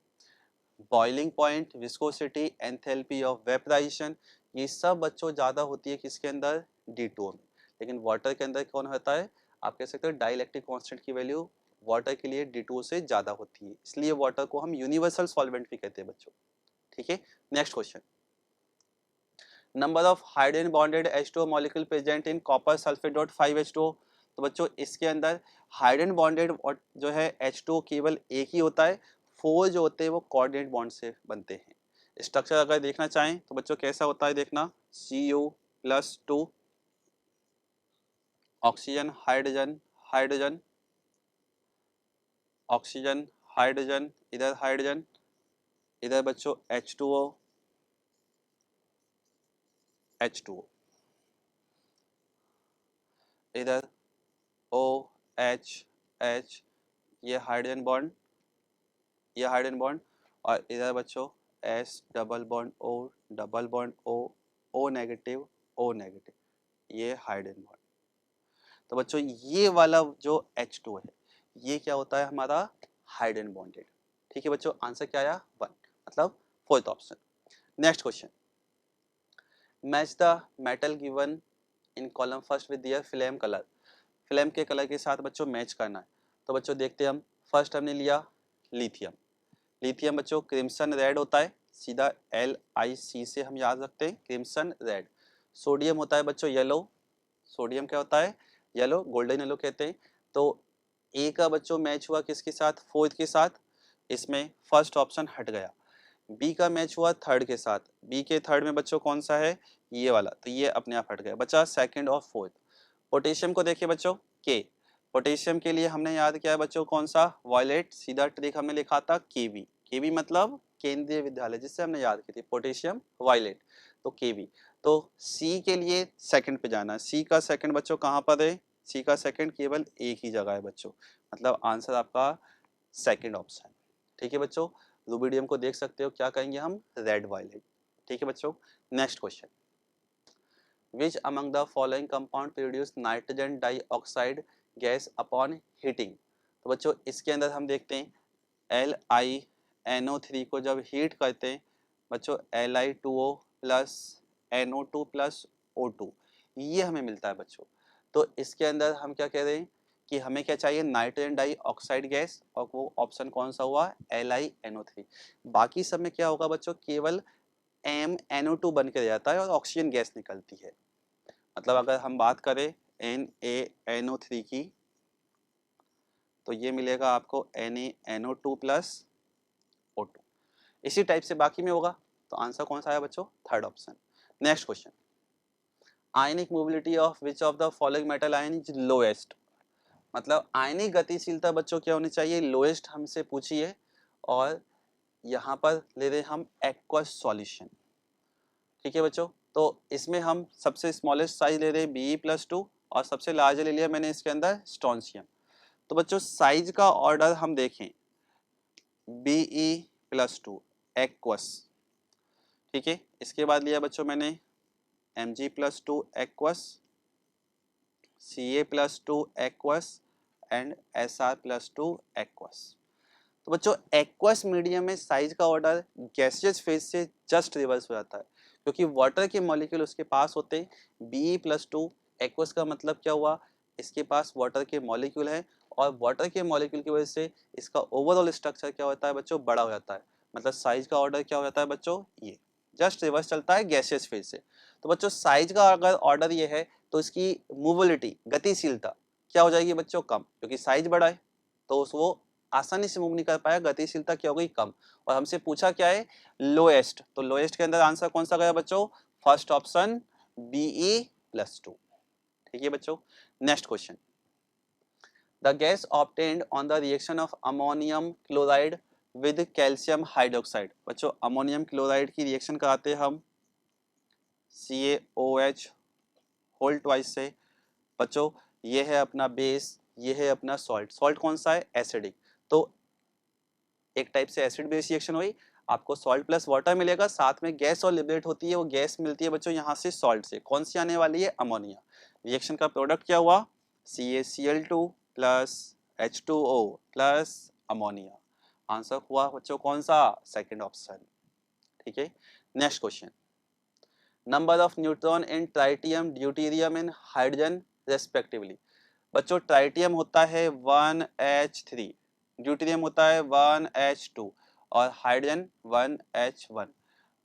Boiling point, viscosity, enthalpy of vaporization, ये सब बच्चों ज़्यादा होती है किसके अंदर, D2O में। लेकिन वाटर के अंदर कौन होता है, आप कह सकते हो डाइलेक्ट्रिक कांस्टेंट की वैल्यू वाटर के लिए D2O से ज़्यादा होती है, इसलिए वाटर को हम यूनिवर्सल सॉल्वेंट भी कहते हैं बच्चों। ठीक है, next question, number of hydrogen bonded H2O molecule present in copper sulphate dot 5H2O। तो बच्चों इसके अंदर हाइड्रोजन बॉन्डेड जो है H2O केवल एक ही होता है, 4 जो होते हैं वो कोऑर्डिनेट बॉन्ड से बनते हैं। स्ट्रक्चर अगर देखना चाहें तो बच्चों कैसा होता है, देखना Cu+2, oxygen hydrogen hydrogen, oxygen hydrogen, इधर हाइड्रोजन, इधर बच्चों H2O H2O, इधर OH, ये हाइड्रोजन बॉन्ड, ये हाइड्रोजन बॉन्ड, और इधर बच्चों S double bond O double bond O negative O negative, ये हाइड्रोजन बॉन्ड। तो बच्चों ये वाला जो H2 है ये क्या होता है हमारा, हाइड्रोजन बॉन्डेड। ठीक है बच्चों, आंसर क्या आया, 1, मतलब fourth option. Next question, match the metal given in column first with their flame colour. Flame के कलर के साथ बच्चों मैच करना है। तो बच्चों देखते हैं हम, फर्स्ट हमने लिया लिथियम। लिथियम बच्चों क्रिम्सन रेड होता है, सीधा LiC से हम याद रखते हैं, क्रिम्सन रेड। सोडियम होता है बच्चों येलो, सोडियम क्या होता है, येलो, गोल्डन येलो कहते हैं। तो ए का बच्चों मैच हुआ किसके साथ, फोर्थ के साथ, इसमें फर्स्ट ऑप्शन हट गया। बी का मैच हुआ थर्ड के साथ, बी के थर्ड में बच्चों कौन सा है, ये वाला, तो ये अपने आप हट गया, बचा सेकंड और फोर्थ। पोटेशियम को देखिए बच्चों, के, पोटेशियम के लिए हमने याद किया है बच्चों कौन सा, वायलेट, सीधा ट्रिक हमने लिखा था केवी। केवी मतलब केंद्रीय विद्यालय, जिससे हमने याद की थी पोटेशियम वायलेट, तो केवी। तो सी के लिए सेकंड पे जाना है, सी का सेकंड बच्चों कहाँ पर है, सी का सेकंड केवल एक ही जगह है बच्चों, मतलब आंसर आपका सेकंड ऑप्शन। ठीक है बच्चों, रूबिडियम को देख सकते हो, क्या कहेंगे हम, रेड वायलेट। ठीक है बच्चों, next question, which among the following compound produce nitrogen dioxide gas upon heating। तो बच्चों इसके अंदर हम देखते हैं LiNO3 को जब हीट करते हैं बच्चों Li2O plus NO2 plus O2, ये हमें मिलता है बच्चों। तो इसके अंदर हम क्या कह रहे हैं कि हमें क्या चाहिए, नाइट्रोजन डाइऑक्साइड गैस, और वो ऑप्शन कौन सा हुआ, LiNO3। बाकी सब में क्या होगा बच्चों, केवल MnO2 बन के रह जाता है और ऑक्सीजन गैस निकलती है। मतलब अगर हम बात करें NaNO3 की तो ये मिलेगा आपको NaNO2 प्लस O2। इसी टाइप से बाकी में होगा, तो आंसर कौन सा है बच्चों? Third option. Next question, ionic mobility of which of the following metal ion is lowest. मतलब आयनिक गतिशीलता बच्चों क्या होनी चाहिए? लोएस्ट हमसे पूछी है और यहाँ पर ले रहे हम एक्वस सॉल्यूशन। ठीक है बच्चों, तो इसमें हम सबसे स्मॉलेस्ट साइज ले रहे हैं Be+2 और सबसे लार्ज ले लिया मैंने इसके अंदर स्ट्रोंशियम। तो बच्चों साइज का ऑर्डर हम देखें, Be+2 एक्वस, ठीक है। इसके बाद लिया बच्चों मैंने Mg+2 aqueous, Ca+2 aqueous and Sr+2 aqueous. तो बच्चों एक्वस मीडियम में साइज का ऑर्डर गैसियस फेज से जस्ट रिवर्स हो जाता है, क्योंकि वाटर के मॉलिक्यूल उसके पास होते हैं। Be+2 एक्वस का मतलब क्या हुआ? इसके पास वाटर के मॉलिक्यूल हैं और वाटर के मॉलिक्यूल की वजह से इसका ओवरऑल स्ट्रक्चर क्या होता है बच्चों? बड़ा हो जाता है। मतलब साइज का ऑर्डर क्या हो जाता है बच्चों? ये जस्ट रिवर्स चलता है गैसियस फेज से। तो बच्चों साइज का अगर ऑर्डर ये है तो इसकी मूविलिटी गतिशीलता क्या हो जाएगी बच्चों? कम, क्योंकि साइज बड़ा है तो वो आसानी से मूव नहीं कर पाया, गतिशीलता क्या हो गई? कम। और हमसे पूछा क्या है? लोएस्ट, तो लोएस्ट के अंदर आंसर कौन सा गया बच्चों? First option Be+2। ठीक है बच्चों, next question, the gas obtained on the reaction of ammonium chloride with calcium hydroxide. बच्चों अमोनियम क्लोराइड की रिएक्शन कराते हम CaOH होल ट्वाइस से। बच्चों ये है अपना बेस, ये है अपना सॉल्ट। सॉल्ट कौन सा है? एसिडिक। तो एक टाइप से एसिड बेस रिएक्शन हुई, आपको सॉल्ट प्लस वाटर मिलेगा, साथ में गैस और लिबरेट होती है। वो गैस मिलती है बच्चों यहाँ से सॉल्ट से, कौन सी आने वाली है? अमोनिया। रिएक्शन का प्रोडक्ट क्या हुआ? CaCl2 plus H2O plus ammonia. Answer हुआ बच्चों कौन सा? Second option. ठीक है, next question, number of neutron in tritium, deuterium and hydrogen respectively. बच्चों ट्राइटियम होता है 1H3, ड्यूटेरियम होता है 1H2 और हाइड्रोजन 1H1।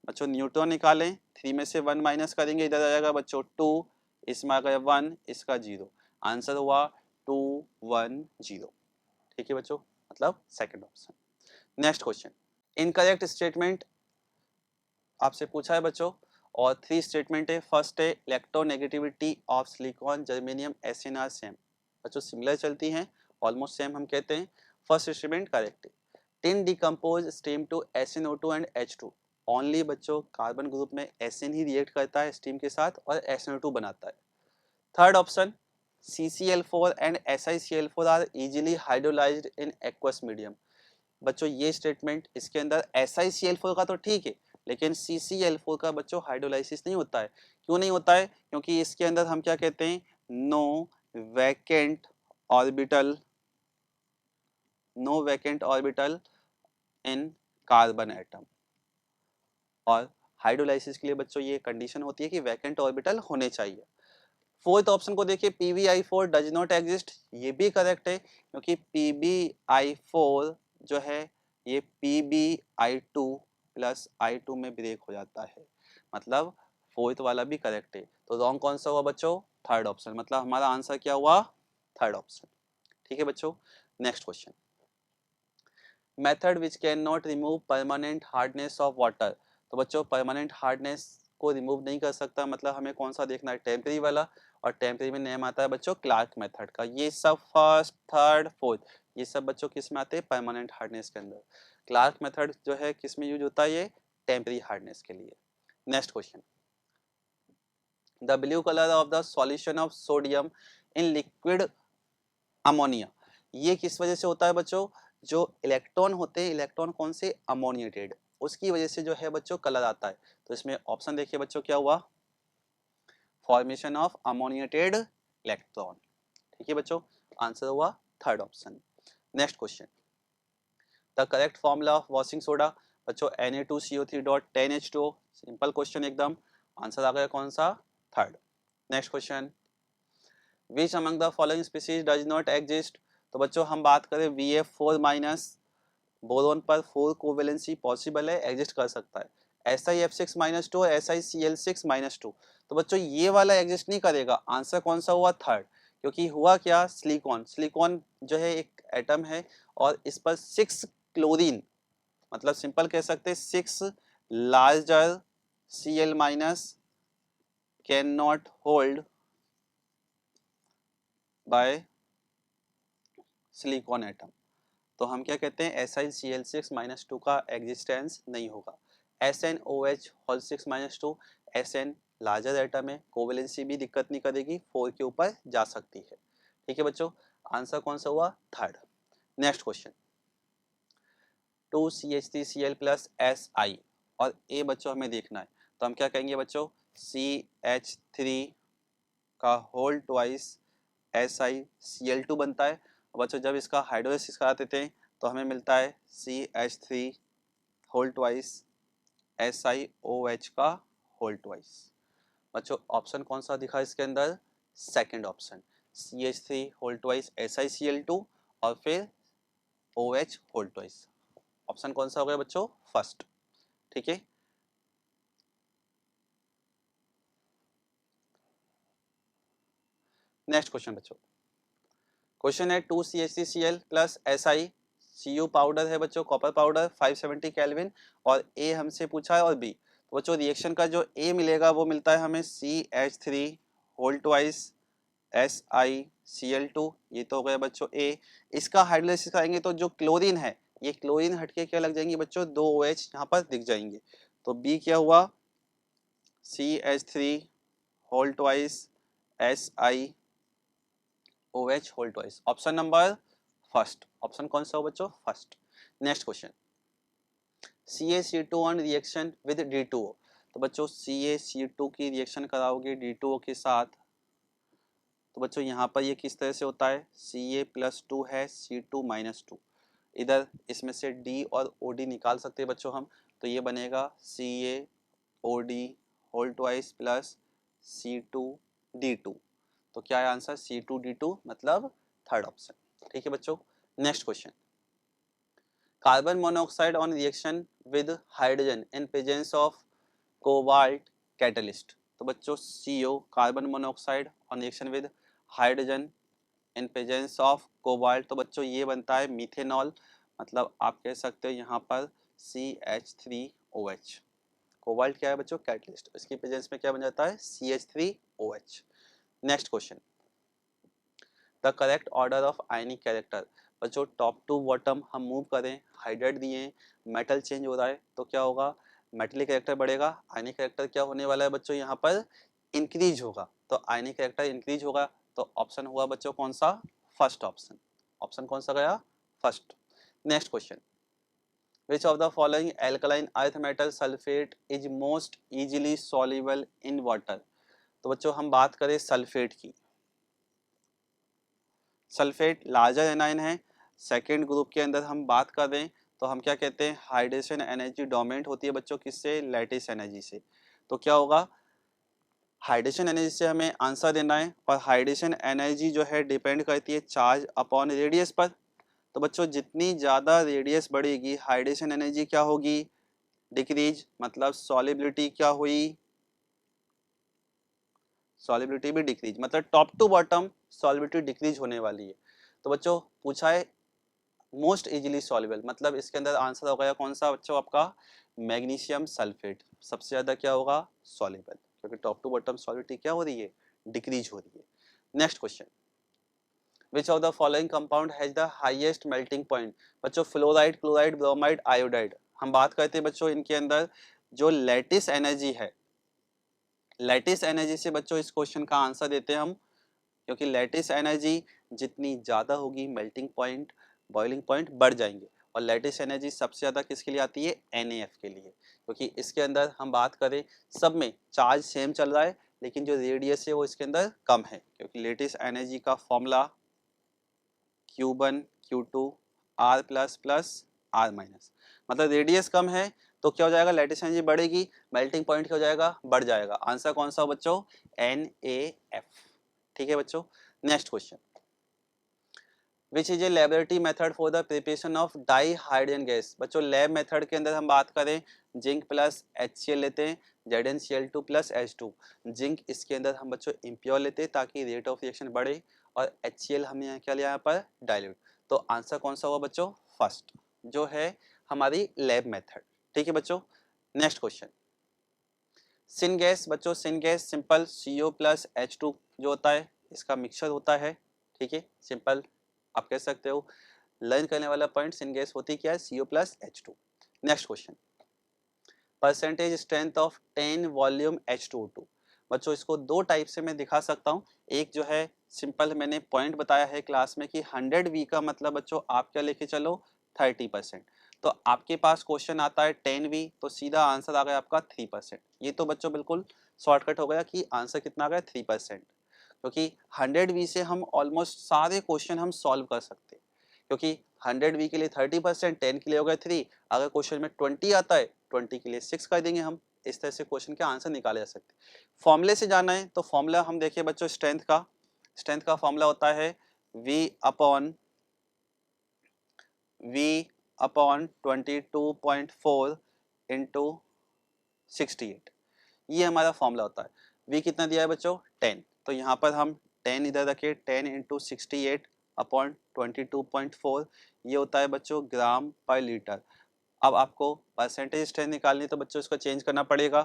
बच्चों न्यूट्रॉन निकालें, 3 में से 1 माइनस करेंगे, इधर आ जाएगा बच्चों 2, इसमें आ गया 1, इसका 0। आंसर हुआ 2 1 0। ठीक है बच्चों, मतलब second option. Next question, incorrect statement आपसे पूछा है बच्चों और 3 स्टेटमेंट है। फर्स्ट है electronegativity of silicon germanium SnR same. बच्चों सिमिलर चलती हैं, ऑलमोस्ट सेम हम कहते हैं। फर्स्ट स्टेटमेंट करेक्ट है। Tin decompose steam to SnO2 and H2। Only बच्चों कार्बन ग्रुप में SN ही रिएक्ट करता है स्टीम के साथ और SnO2 बनाता है। Third option CCl4 and SiCl4 are easily hydrolyzed in aqueous medium. बच्चों ये स्टेटमेंट, इसके अंदर SiCl4 का तो ठीक है, लेकिन CCl4 का बच्चों हाइड्रोलाइसिस नहीं होता है। क्यों नहीं होता है? क्योंकि इसके अंदर हम क्या कहते हैं? No vacant orbital, no vacant orbital in carbon atom. और हाइड्रोलाइसिस के लिए बच्चों ये कंडीशन होती है कि वैकेंट ऑर्बिटल होने चाहिए। फोर्थ ऑप्शन को देखिए, PbI4 डज नॉट एग्जिस्ट। ये भी करेक्ट है, क्योंकि PbI4 जो है ये PbI2 प्लस I2 में ब्रेक हो जाता है। मतलब फोर्थ वाला भी करेक्ट है। तो रॉन्ग कौन सा हुआ बच्चों? Third option. मतलब हमारा आंसर क्या हुआ? Third option. ठीक है बच्चों, next question, method which can not remove permanent hardness of water. तो बच्चों परमानेंट हार्डनेस को रिमूव नहीं कर सकता, मतलब हमें कौन सा देखना है? टेम्परेरी वाला। और टेम्परेरी में नेम आता है बच्चों क्लार्क मेथड का। ये सब फर्स्ट थर्ड फोर्थ ये सब बच्चों किस में आते हैं? परमानेंट हार्डनेस के अंदर। क्लार्क मेथड जो है किस में यूज होता है? ये टेम्परेरी हार्डनेस के लिए। Next question, the blue colour of the solution of sodium in liquid ammonia. ये किस वजह से होता है बच्चों? जो इलेक्ट्रॉन होते हैं, इलेक्ट्रॉन कौन से? अमोनिएटेड, उसकी वजह से जो है बच्चों कलर आता है। तो इसमें ऑप्शन देखिए बच्चों क्या हुआ? Formation of ammoniated electron. ठीक है बच्चों, आंसर हुआ third option. Next question, the correct formula of washing soda. बच्चों Na2CO3.10H2O। सिंपल क्वेश्चन एकदम, आंसर आ गया कौन सा? Third. Next question, which among the following species does not exist. तो बच्चों हम बात करें VF4 माइनस, बोरोन पर 4 कोवेलेंसी पॉसिबल है, एग्जिस्ट कर सकता है। Si F6-2 और SiCl6-2। तो बच्चों ये वाला एग्जिस्ट नहीं करेगा, आंसर कौन सा हुआ? थर्ड। क्योंकि हुआ क्या, सिलिकॉन, सिलिकॉन जो है एक एटम है और इस पर 6 क्लोरीन, मतलब सिंपल कह सकते हैं 6 larger Cl- can not hold by silicon atom. तो हम क्या कहते हैं, SiCl6-2 का एग्जिस्टेंस नहीं होगा। SnOH6-2, Sn लार्जर एटम है, कोवेलेंसी भी दिक्कत नहीं करेगी, 4 के ऊपर जा सकती है। ठीक है बच्चों, आंसर कौन सा हुआ? Third. Next question, 2CH3Cl plus Si और ए बच्चों हमें देखना है, तो हम क्या कहेंगे बच्चों, CH3 का होल ट्वाइस SiCl2 बनता है। बच्चों जब इसका हाइड्रोलिसिस कराते थे तो हमें मिलता है CH3 होल ट्वाइस SiOH का होल ट्वाइस। बच्चों ऑप्शन कौन सा दिखा इसके अंदर? Second option, CH3 whole twice SiCl2 और फिर OH होल ट्वाइस। ऑप्शन कौन सा हो गया बच्चों? फर्स्ट। ठीक है, नेक्स्ट क्वेश्चन बच्चों, क्वेश्चन है 2CH3Cl प्लस Si पाउडर है बच्चों, कॉपर पाउडर 570 केल्विन, और ए हमसे पूछा है और बी। तो बच्चों रिएक्शन का जो ए मिलेगा वो मिलता है हमें CH3 होल ट्वाइस SiCl2, ये तो हो गया बच्चों ए। इसका हाइड्रोलाइसिस करेंगे तो जो क्लोरीन है, ये क्लोरीन हटके क्या लग जाएंगे बच्चों, 2 OH यहाँ पर दिख जाएंगे। तो बी क्या हुआ, CH3 whole twice SiOH whole twice. Option number first, option कौन सा हो बच्चों? First. Next question, CaC2 on reaction with D2O। तो बच्चों CaC2 की रिएक्शन कराओगे D2O के साथ, तो बच्चों यहाँ पर ये किस तरह से होता है, Ca+2 है C2-2, इधर इसमें से D और OD निकाल सकते हैं बच्चों हम, तो ये बनेगा CaOD whole twice plus C2D2। तो क्या है आंसर? C2D2, मतलब थर्ड ऑप्शन। ठीक है बच्चों, next question, carbon monoxide on reaction with hydrogen in presence of cobalt catalyst. तो बच्चों CO carbon monoxide on reaction with hydrogen in presence of cobalt, तो बच्चों ये बनता है मिथेनॉल, मतलब आप कह सकते हो यहाँ पर CH3OH। कोबाल्ट क्या है बच्चों? कैटलिस्ट, इसकी प्रेजेंस में क्या बन जाता है? CH3OH। Next question, the correct order of ionic character. बच्चों टॉप टू बॉटम हम मूव करें, हाइड्रेट दिए, मेटल चेंज हो रहा है, तो क्या होगा? मेटलिक कैरेक्टर बढ़ेगा, आयनिक कैरेक्टर क्या होने वाला है बच्चों? यहाँ पर इंक्रीज होगा, तो आयनिक कैरेक्टर इंक्रीज होगा। तो ऑप्शन हुआ बच्चों कौन सा? First option. ऑप्शन कौन सा गया? First. Next question, which of the following alkaline earth metal sulphate is most easily soluble in water. तो बच्चों हम बात करें सल्फेट की, सल्फेट लार्जर एनाइन है, सेकेंड ग्रुप के अंदर हम बात कर रहे हैं, तो हम क्या कहते हैं, हाइड्रेशन एनर्जी डोमिनेट होती है बच्चों किससे? लैटिस एनर्जी से। तो क्या होगा, हाइड्रेशन एनर्जी से हमें आंसर देना है, और हाइड्रेशन एनर्जी जो है डिपेंड करती है चार्ज अपॉन रेडियस पर। तो बच्चों जितनी ज़्यादा रेडियस बढ़ेगी हाइड्रेशन एनर्जी क्या होगी? डिक्रीज, मतलब सॉलिबिलिटी क्या हुई? सॉलिबिलिटी भी डिक्रीज, मतलब top to bottom solubility decrease होने वाली है। तो बच्चों पूछा है मोस्ट इजीली सॉल्युबल, मतलब इसके अंदर आंसर हो गया कौन सा बच्चों? आपका मैग्नीशियम सल्फेट सबसे ज्यादा क्या होगा? सॉल्युबल, क्योंकि टॉप टू बॉटम सॉलिबिलिटी क्या हो रही है? डिक्रीज हो रही है। Next question, which of the following compound has the highest melting point. बच्चों फ्लोराइड, क्लोराइड, ब्रोमाइड, आयोडाइड, हम बात करते हैं बच्चों इनके अंदर जो लैटिस एनर्जी है, लैटिस एनर्जी से बच्चों इस क्वेश्चन का आंसर देते हैं हम, क्योंकि लैटिस एनर्जी जितनी ज़्यादा होगी मेल्टिंग पॉइंट, बॉइलिंग पॉइंट बढ़ जाएंगे, और लैटिस एनर्जी सबसे ज़्यादा किसके लिए आती है? NaF के लिए, क्योंकि इसके अंदर हम बात करें सब में चार्ज सेम चल रहा है, लेकिन जो रेडियस है वो इसके अंदर कम है, क्योंकि लैटिस एनर्जी का formula Q1 Q2 R plus plus R minus, मतलब रेडियस कम है तो क्या हो जाएगा? लैटिस एनर्जी बढ़ेगी, मेल्टिंग पॉइंट क्या हो जाएगा? बढ़ जाएगा। आंसर कौन सा हो बच्चों? NaF। ठीक है बच्चों, next question, which is a laboratory method for the preparation of di hydrogen gas. बच्चों लैब मेथड के अंदर हम बात करें जिंक प्लस HCl लेते हैं, ZnCl2 प्लस H2। जिंक इसके अंदर हम बच्चों इम्प्योर लेते हैं ताकि रेट ऑफ रिएक्शन बढ़े, और HCl हमने यहाँ क्या लिया यहाँ पर डाइल्यूट। तो आंसर कौन सा होगा बच्चों, फर्स्ट जो है हमारी लैब मेथड। ठीक है बच्चों, नेक्स्ट क्वेश्चन। सिन गैस, बच्चों syn gas simple CO plus H2 जो होता है इसका मिक्सचर होता है। ठीक है, सिंपल आप कह सकते हो। लर्न करने वाला पॉइंट, सिन गैस होती क्या है, CO plus H2। Next question, percentage strength of 10 volume H2O2। बच्चों इसको दो टाइप से मैं दिखा सकता हूँ। एक जो है सिंपल मैंने पॉइंट बताया है क्लास में कि 100V का मतलब बच्चों आप क्या लेके चलो 30%। तो आपके पास क्वेश्चन आता है 10V, तो सीधा आंसर आ गया आपका 3%। ये तो बच्चों बिल्कुल शॉर्टकट हो गया कि आंसर कितना आ गया 3%, क्योंकि 100V से हम ऑलमोस्ट सारे क्वेश्चन हम सॉल्व कर सकते हैं। क्योंकि 100V के लिए 30%, 10 के लिए हो गया 3। अगर क्वेश्चन में 20 आता है 20 के लिए 6 कर देंगे हम। इस तरह से क्वेश्चन के आंसर निकाले जा सकते हैं। फॉर्मूले से जाना है तो फॉर्मूला हम देखिए बच्चों स्ट्रेंथ का फॉर्मूला होता है V अपॉन 22.4 इंटू 68। ये हमारा फॉर्मूला होता है। V कितना दिया है बच्चों 10, तो यहाँ पर हम 10 इधर रखे, 10 इंटू 68 अपॉन 22.4, ये होता है बच्चों ग्राम पर लीटर। अब आपको परसेंटेज स्ट्रेंथ निकालनी, तो बच्चों इसको चेंज करना पड़ेगा।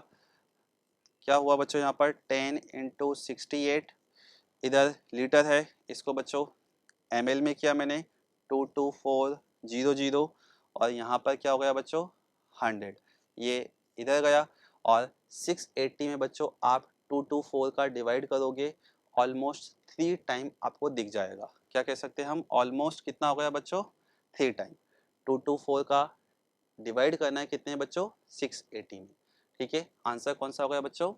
क्या हुआ बच्चों यहाँ पर 10 इंटू 68, इधर लीटर है, इसको बच्चों ml में किया मैंने 22400, और यहाँ पर क्या हो गया बच्चों 100, ये इधर गया। और 680 में बच्चों आप 224 का डिवाइड करोगे, ऑलमोस्ट 3 टाइम आपको दिख जाएगा। क्या कह सकते हैं हम, ऑलमोस्ट कितना हो गया बच्चों 3 टाइम। 224 का डिवाइड करना है कितने बच्चों 680 में। ठीक है, आंसर कौन सा हो गया बच्चों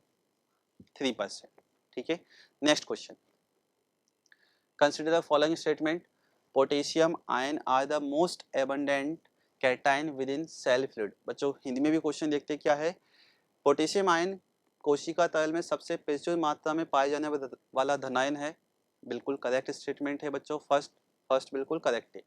3%। ठीक है, next question, consider the following statement, potassium ion are the most abundant cation within cell fluid. बच्चों हिंदी में भी क्वेश्चन देखते क्या है, पोटेशियम आयन कोशिका तरल में सबसे प्रचुर मात्रा में पाए जाने वाला धनायन है। बिल्कुल करेक्ट स्टेटमेंट है बच्चों, फर्स्ट बिल्कुल करेक्ट है।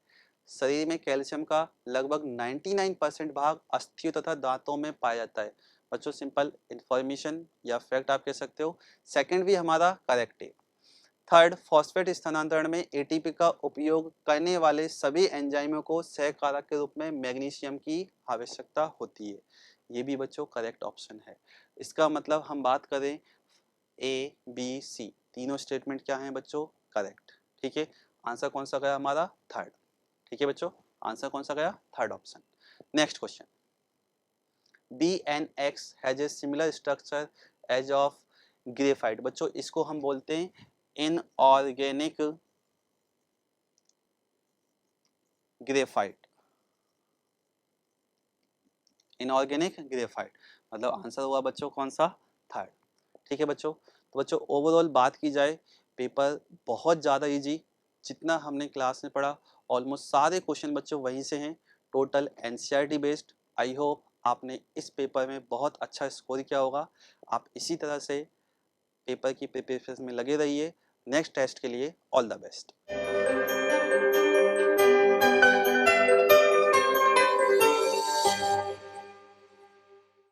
शरीर में कैल्शियम का लगभग 99% भाग अस्थियों तथा दांतों में पाया जाता है। बच्चों सिंपल इंफॉर्मेशन या फैक्ट आप कह सकते हो। सेकंड भी हमारा करेक्ट है। थर्ड, फॉस्फेट स्थानांतरण में एटीपी का उपयोग करने वाले सभी एंजाइमों को सहकारक के रूप में मैग्नीशियम की आवश्यकता होती है। ये भी बच्चों करेक्ट ऑप्शन है। इसका मतलब हम बात करें A, B, C तीनों स्टेटमेंट क्या हैं बच्चों करेक्ट। ठीक है, आंसर कौन सा गया हमारा थर्ड। ठीक है बच्चों, आंसर कौन सा गया third option. Next question, BnX has a similar structure as of graphite. बच्चों इसको हम बोलते हैं इनऑर्गेनिक ग्रेफाइट। इनऑर्गेनिक ग्रेफाइट मतलब आंसर हुआ बच्चों कौन सा थर्ड। ठीक है बच्चों, तो बच्चों ओवरऑल बात की जाए पेपर बहुत ज़्यादा इजी, जितना हमने क्लास में पढ़ा ऑलमोस्ट सारे क्वेश्चन बच्चों वहीं से हैं, total NCERT based. I hope आपने इस पेपर में बहुत अच्छा स्कोर किया होगा। आप इसी तरह से पेपर की प्रिपरेशन में लगे रहिए। नेक्स्ट टेस्ट के लिए ऑल द बेस्ट।